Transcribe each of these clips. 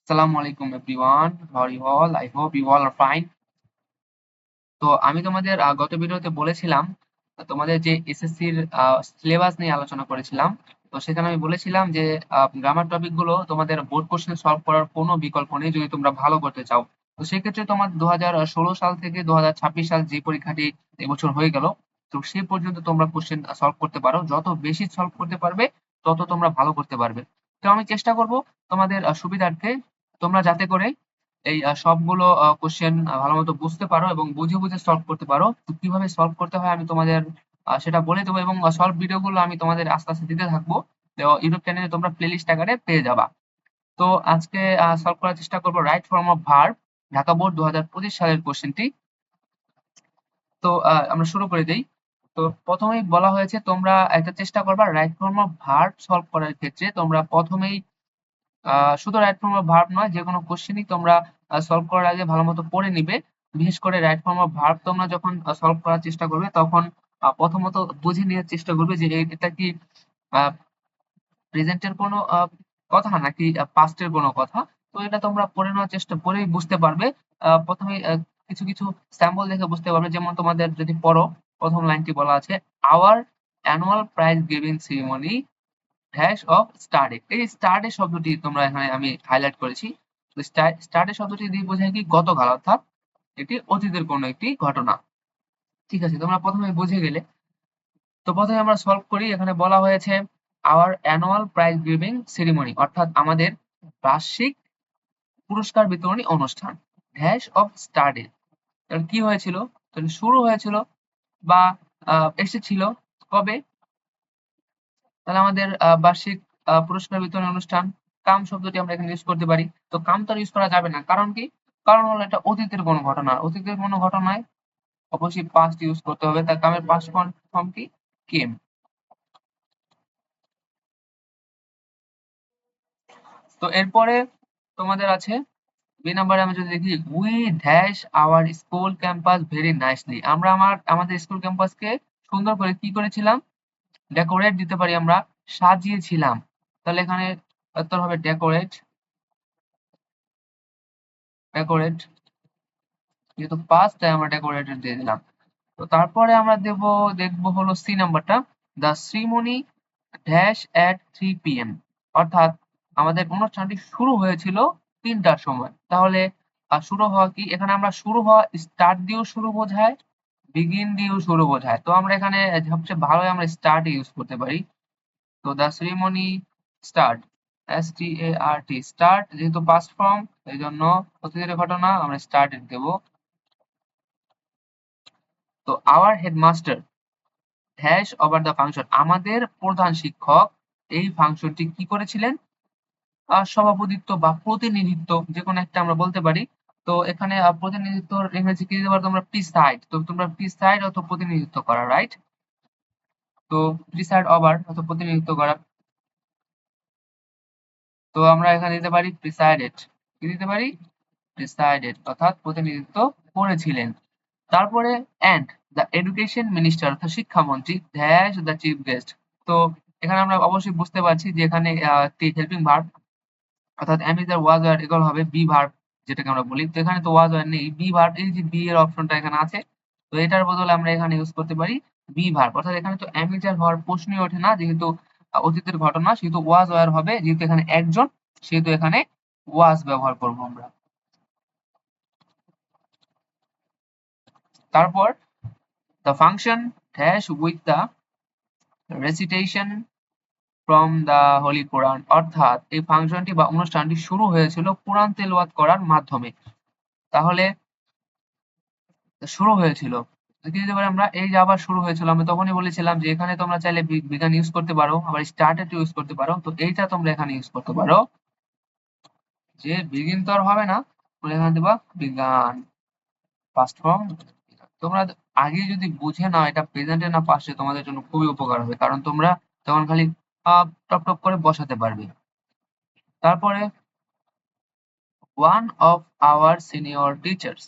Assalamu alaikum everyone. How are you all? I hope you all are fine. তো আমি তোমাদের গত ভিডিওতে বলেছিলাম তোমাদের যে এসএসসির সিলেবাস নিয়ে আলোচনা করেছিলাম। তো সেখানে আমি বলেছিলাম যে গ্রামার টপিক গুলো তোমাদের বোর্ড কোশ্চেন সলভ করার কোনো বিকল্প নেই যদি তোমরা ভালো করতে চাও। তো সেক্ষেত্রে তোমার 2016 সাল থেকে 2026 সাল যে পরীক্ষাটি এবছর হয়ে গেল, তো সেই পর্যন্ত তোমরা কোশ্চেন সলভ করতে পারো। যত বেশি সলভ করতে পারবে তত তোমরা ভালো করতে পারবে। তো আমি চেষ্টা করব তোমাদের সুবিধার্থে তোমরা যাতে করে এই সবগুলো কোশ্চেন ভালোমতো বুঝতে পারো এবং বুঝে বুঝে সলভ করতে পারো। তো কিভাবে সলভ করতে হয় আমি তোমাদের সেটা বলে দেবো এবং সলভ ভিডিওগুলো আমি তোমাদের আস্তে আস্তে দিতে থাকবো। তো ইউটিউব চ্যানেলে তোমরা প্লেলিস্ট আকারে পেয়ে যাবা। তো আজকে সলভ করার চেষ্টা করবো right form of verb, Dhaka board 2025 সালের কোশ্চেনটি। তো আমরা শুরু করে দেই। তো প্রথমেই বলা হয়েছে তোমরা একটা চেষ্টা করবা right form of verb solve করার ক্ষেত্রে তোমরা প্রথমেই শুধু রাইট ফর্ম অফ ভার্ব নয়, যেকোনো কোশ্চেনই তোমরা সলভ করার আগে ভালো মতো পড়ে নিবে। বিশেষ করে রাইট ফর্ম অফ ভার্ব তোমরা যখন সলভ করার চেষ্টা করবে তখন প্রথমত বুঝে নেওয়ার চেষ্টা করবে যে এটা কি প্রেজেন্টের কোনো কথা নাকি পাস্টের কোনো কথা। তো এটা তোমরা পড়ে নেওয়ার চেষ্টা করেই বুঝতে পারবে। প্রথমে কিছু কিছু স্যাম্পল দেখে বুঝতে পারবে। যেমন তোমাদের যদি পড়ো, প্রথম লাইনটি বলা আছে our annual prize giving ceremony dash of study. এই স্টাডি শব্দটি তোমরা এখানে আমি হাইলাইট করেছি। স্টাডি শব্দটি দিয়ে বোঝায় কি গতকাল, অর্থাৎ এটি অতীতের কোনো একটি ঘটনা। ঠিক আছে, তোমরা প্রথমে বুঝে গেলে। তো প্রথমে আমরা সলভ করি। এখানে বলা হয়েছে our annual prize giving ceremony, অর্থাৎ আমাদের বার্ষিক পুরস্কার বিতরণী অনুষ্ঠান ড্যাশ অফ স্টাডি। তাহলে কি হয়েছিল? তাহলে শুরু হয়েছিল বা এসেছিল কবে? তাহলে আমাদের বার্ষিক পুরস্কার বিতরণ অনুষ্ঠান। কাম শব্দটি আমরা এখানে ইউজ করতে পারি। তো কাম তো ইউজ করা যাবে না, কারণ কি? কারণ হলো এটা অতীতের কোনো ঘটনা। অতীতের কোনো ঘটনায় অবশ্যই পাস্ট ইউজ করতে হবে। তার কামের পাস্ট ফর্ম কি? কেম। তো এরপরে তোমাদের আছে বি নাম্বারে। আমি যদি দেখি we dash our school campus very nicely. আমরা আমাদের স্কুল ক্যাম্পাসকে সুন্দর করে কি করেছিলাম? ডেকোরেট দিতে পারি আমরা, সাজিয়েছিলাম। তাহলে এখানে উত্তর হবে ডেকোরেট। ডেকোরেট যেহেতু পাস্ট, তাই আমরা ডেকোরেটেড দিয়ে দিলাম। তো তারপরে আমরা দেখবো হলো সি নাম্বারটা, the ceremony dash at 3 PM, অর্থাৎ আমাদের অনুষ্ঠানটি শুরু হয়েছিল 3টার সময়। তাহলে শুরু হওয়া কি? এখানে আমরা শুরু হওয়া স্টার্ট দিয়েও শুরু বোঝায়, বিগিন দিয়েও শুরু বোঝায়। তো আমরা এখানে সবচেয়ে ভালো আমরা স্টার্ট ইউজ করতে পারি। তো the ceremony start, START, start যেহেতু পাস্ট ফর্ম এই জন্য অতীতের ঘটনা আমরা স্টার্টেড দেব। তো our headmaster hash over the function, আমাদের প্রধান শিক্ষক এই ফাংশনটি কি করেছিলেন? সভাপতিত্ব বা প্রতিনিধিত্ব যে কোনো একটা আমরা বলতে পারি। তো এখানে প্রতিনিধিত্বর ইংরেজি কি দিতে পারো তোমরা? প্রিসাইড। তো তোমরা প্রিসাইড অথবা প্রতিনিধিত্ব করা, রাইট? তো প্রিসাইড ওভার অথবা প্রতিনিধিত্ব করা। তো আমরা এখানে দিতে পারি প্রিসাইডেড। কি দিতে পারি? প্রিসাইডেড, অর্থাৎ প্রতিনিধিত্ব করেছিলেন। তারপরে এন্ড দ্য এডুকেশন মিনিস্টার, অর্থাৎ শিক্ষামন্ত্রী ড্যাশ দ্য চিফ গেস্ট। তো এখানে আমরা অবশ্যই বুঝতে পারছি যে এখানে হেল্পিং ভার্ব, অর্থাৎ am is or was or equal হবে বি ভার্ব, যেটাকে আমরা বলি। তো এখানে তো was or নেই, বি ভার্ব, এই যে বি এর অপশনটা এখানে আছে। তো এটার বদলে আমরা এখানে ইউজ করতে পারি বি ভার্ব, অর্থাৎ এখানে তো am is or হওয়ার প্রশ্নই ওঠে না, যেহেতু অতীতের ঘটনা। সেহেতু was or হবে, যেহেতু এখানে একজন, সেহেতু এখানে was ব্যবহার করব আমরা। তারপর the function dash with the recitation from the holy Quran, অর্থাৎ এই ফাংশনটি বা অনুষ্ঠানটি শুরু হয়েছিল কোরআন তেলাওয়াত করার মাধ্যমে। তাহলে শুরু হয়েছিল, কি দিতে পারি আমরা? এই যে আবার শুরু হয়েছিল, আমি তখনই বলেছিলাম যে এখানে তোমরা চাইলে বিজ্ঞান ইউজ করতে পারো, আবার স্টার্টেড ইউজ করতে পারো। তো এইটা তোমরা এখানে ইউজ করতে পারো, যে বিগিন তো আর হবে না, তোমরা এখানে দেবা বিজ্ঞান ফার্স্ট ফর্ম। তোমরা আগে যদি বুঝে নাও এটা প্রেজেন্টে না পাস্টে, তোমাদের জন্য খুবই উপকার হবে, কারণ তোমরা তখন খালি টপ টপ করে বসাতে পারবে। তারপরে one of our senior teachers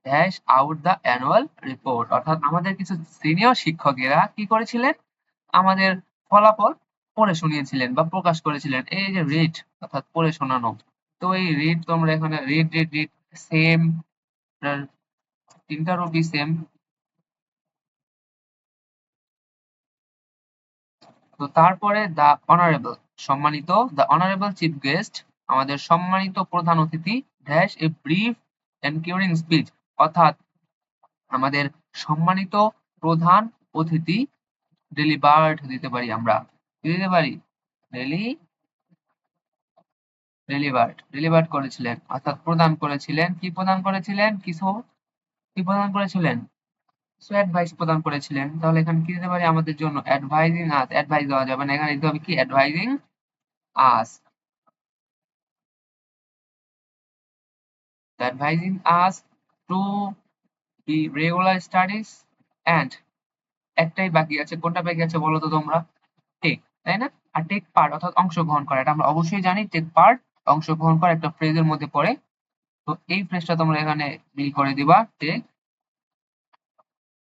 dash out the annual report, অর্থাৎ আমাদের কিছু সিনিয়র শিক্ষকেরা কি করেছিলেন? আমাদের ফলাফল পড়ে শুনিয়েছিলেন বা প্রকাশ করেছিলেন। এই যে রিড, অর্থাৎ পড়ে শোনানো। তো এই রিড তোমরা এখানে রিড রিড রিড সেম, তিনটা রূপই সেম। তো তারপরে দ্য অনারেবল, সম্মানিত, দ্য অনারেবল চিফ গেস্ট, আমাদের সম্মানিত প্রধান অতিথি, ড্যাশ এ ব্রিফ এনকিউরিং স্পিচ, অর্থাৎ আমাদের সম্মানিত প্রধান অতিথি ডেলিভার্ড দিতে পারি আমরা, কি দিতে পারি, ডেলিভার্ড করেছিলেন, অর্থাৎ প্রদান করেছিলেন। কি প্রদান করেছিলেন? কিছু কি প্রদান করেছিলেন? কিছু অ্যাডভাইস প্রদান করেছিলেন। তাহলে এখানে কি দিতে পারি আমাদের জন্য? অ্যাডভাইজিং আস, অ্যাডভাইস দেওয়া যাবে না, এখানে দিতে হবে কি? Advising us, advising us to be regular studies and, একটাই বাকি আছে, কোনটা বাকি আছে বলো তো তোমরা? টেক, তাই না? আর টেক পার্ট অর্থাৎ অংশগ্রহণ করা, এটা আমরা অবশ্যই জানি। টেক পার্ট অংশগ্রহণ করা একটা ফ্রেজের মধ্যে পড়ে। তো এই ফ্রেজটা তোমরা এখানে মিল করে দিবা, take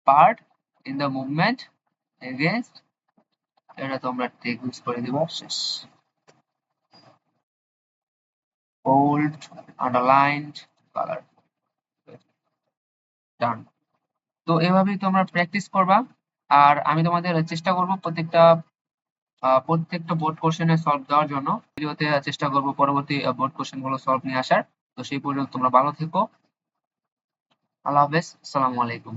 part in the movement against, এটা তোমরা টেক ইউজ করে দিবা, শেষ। bold, underlined, color, done। তো এভাবেই তোমরা প্র্যাকটিস করবা। আর আমি তোমাদের চেষ্টা করব প্রত্যেকটা বোর্ড কোশ্চেনে সলভ দেওয়ার জন্য। ভিডিওতে চেষ্টা করব পরবর্তী বোর্ড কোশ্চেন গুলো সলভ নিয়ে আসার। তো সেই পর্যন্ত তোমরা ভালো থেকো। আল্লাহ হাফেজ, আসসালামু আলাইকুম।